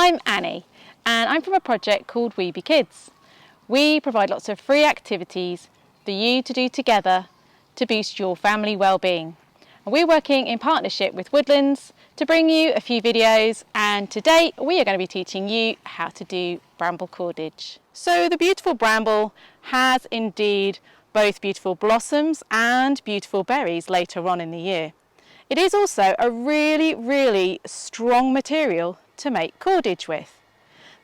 I'm Annie and I'm from a project called We Be Kids. We provide lots of free activities for you to do together to boost your family well-being. And we're working in partnership with Woodlands to bring you a few videos, and today we are going to be teaching you how to do bramble cordage. So the beautiful bramble has indeed both beautiful blossoms and beautiful berries later on in the year. It is also a really strong material to make cordage with.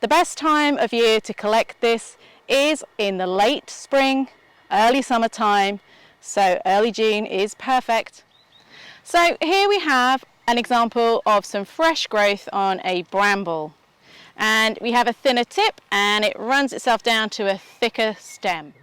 The best time of year to collect this is in the late spring, early summertime, so early June is perfect. So here we have an example of some fresh growth on a bramble, and we have a thinner tip and it runs itself down to a thicker stem.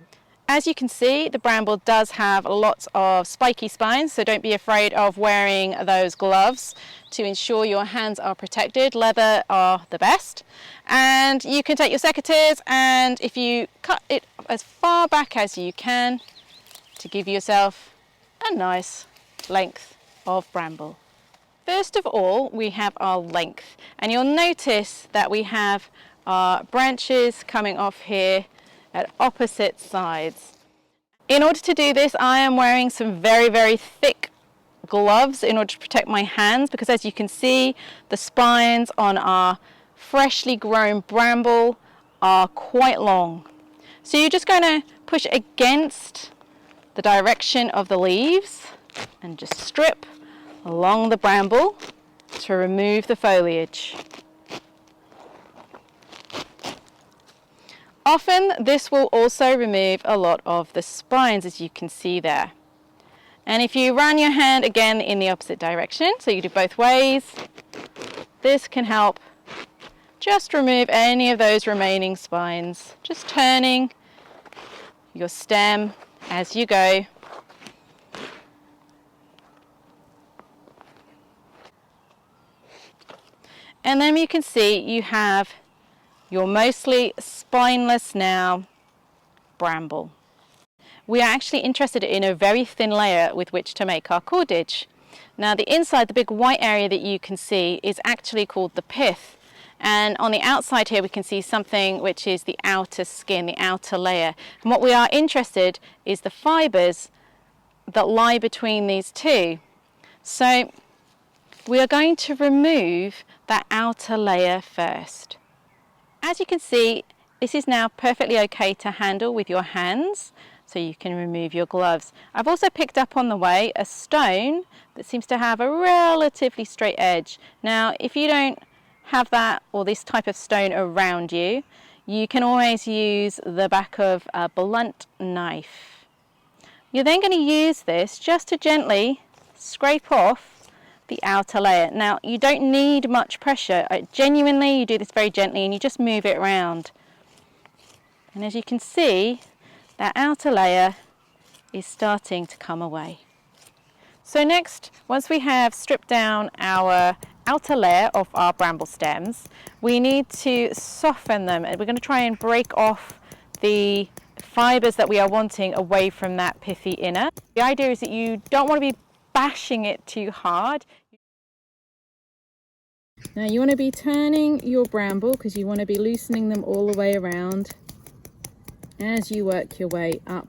As you can see, the bramble does have lots of spiky spines, so don't be afraid of wearing those gloves to ensure your hands are protected. Leather are the best. And you can take your secateurs, and if you cut it as far back as you can to give yourself a nice length of bramble. First of all, we have our length, and you'll notice that we have our branches coming off here at opposite sides. In order to do this, I am wearing some very thick gloves in order to protect my hands, because as you can see, the spines on our freshly grown bramble are quite long. So you're just going to push against the direction of the leaves and just strip along the bramble to remove the foliage. Often this will also remove a lot of the spines, as you can see there. And if you run your hand again in the opposite direction, so you do both ways, this can help just remove any of those remaining spines, just turning your stem as you go. And then you can see you have your mostly spineless now bramble. We are actually interested in a very thin layer with which to make our cordage. Now the inside, the big white area that you can see, is actually called the pith. And on the outside here we can see something which is the outer skin, the outer layer. And what we are interested is the fibres that lie between these two. So we are going to remove that outer layer first. As you can see, this is now perfectly okay to handle with your hands, so you can remove your gloves. I've also picked up on the way a stone that seems to have a relatively straight edge. Now, if you don't have that or this type of stone around you, you can always use the back of a blunt knife. You're then going to use this just to gently scrape off the outer layer. Now you don't need much pressure, genuinely you do this very gently and you just move it around. And as you can see, that outer layer is starting to come away. So next, once we have stripped down our outer layer of our bramble stems, we need to soften them, and we're going to try and break off the fibres that we are wanting away from that pithy inner. The idea is that you don't want to be bashing it too hard. Now you want to be turning your bramble because you want to be loosening them all the way around as you work your way up.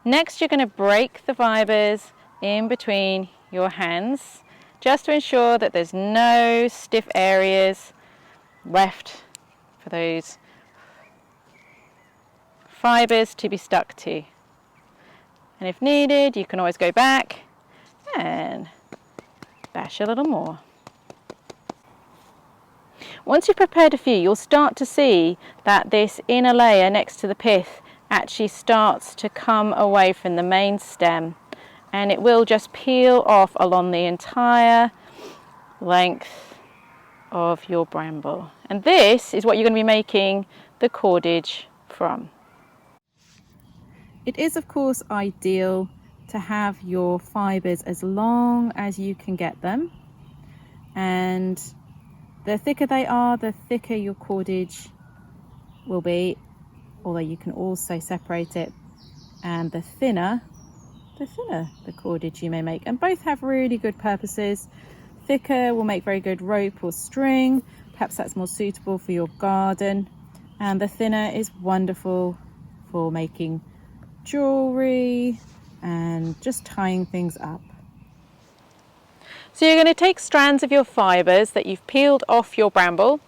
Next, you're going to break the fibres in between your hands just to ensure that there's no stiff areas left for those fibres to be stuck to. And if needed, you can always go back and bash a little more. Once you've prepared a few, you'll start to see that this inner layer next to the pith actually starts to come away from the main stem, and it will just peel off along the entire length of your bramble. And this is what you're going to be making the cordage from. It is of course ideal to have your fibres as long as you can get them, and the thicker they are, the thicker your cordage will be, although you can also separate it, and the thinner the cordage you may make. And both have really good purposes. thicker will make very good rope or string. Perhaps that's more suitable for your garden. And the thinner is wonderful for making jewellery and just tying things up. So you're going to take strands of your fibres that you've peeled off your bramble,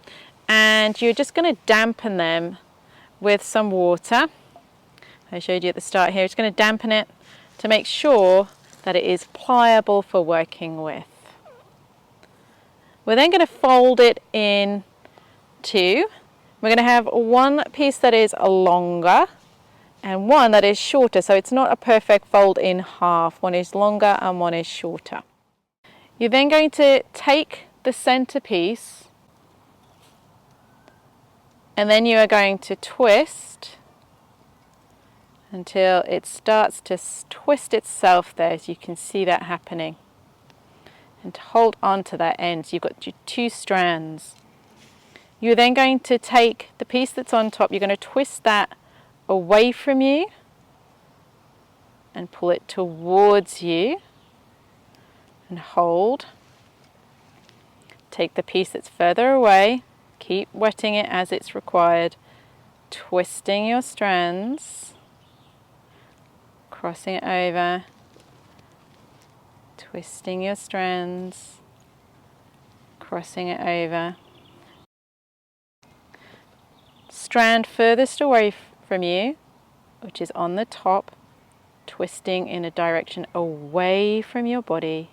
and you're just going to dampen them with some water. I showed you at the start here. It's going to dampen it to make sure that it is pliable for working with. We're then going to fold it in two. We're going to have one piece that is longer and one that is shorter, so it's not a perfect fold in half. One is longer and one is shorter. You're then going to take the center piece and then you are going to twist until it starts to twist itself there, as you can see that happening. And hold on to that end, so you've got your two strands. You're then going to take the piece that's on top, you're going to twist that away from you and pull it towards you and hold. Take the piece that's further away, keep wetting it as it's required, twisting your strands, crossing it over, twisting your strands, crossing it over. Strand furthest away from you, which is on the top, twisting in a direction away from your body.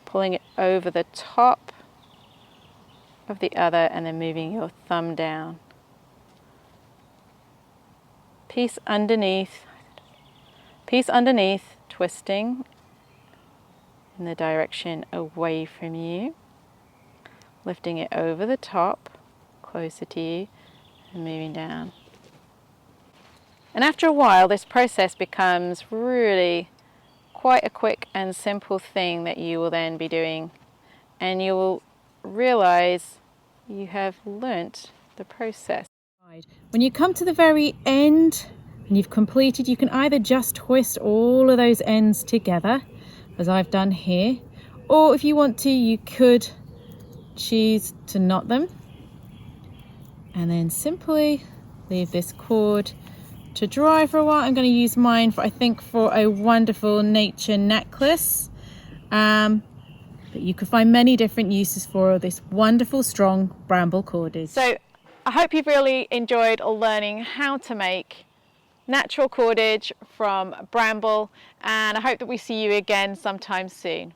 Pulling it over the top of the other and then moving your thumb down. Piece underneath, twisting in the direction away from you, lifting it over the top, closer to you, and moving down. And after a while, this process becomes really quite a quick and simple thing that you will then be doing, and you will realize you have learnt the process. When you come to the very end and you've completed, you can either just twist all of those ends together, as I've done here, or if you want to, you could choose to knot them and then simply leave this cord to dry for a while. I'm going to use mine for, I think, for a wonderful nature necklace, but you can find many different uses for this wonderful strong bramble cordage. So I hope you've really enjoyed learning how to make natural cordage from bramble, and I hope that we see you again sometime soon.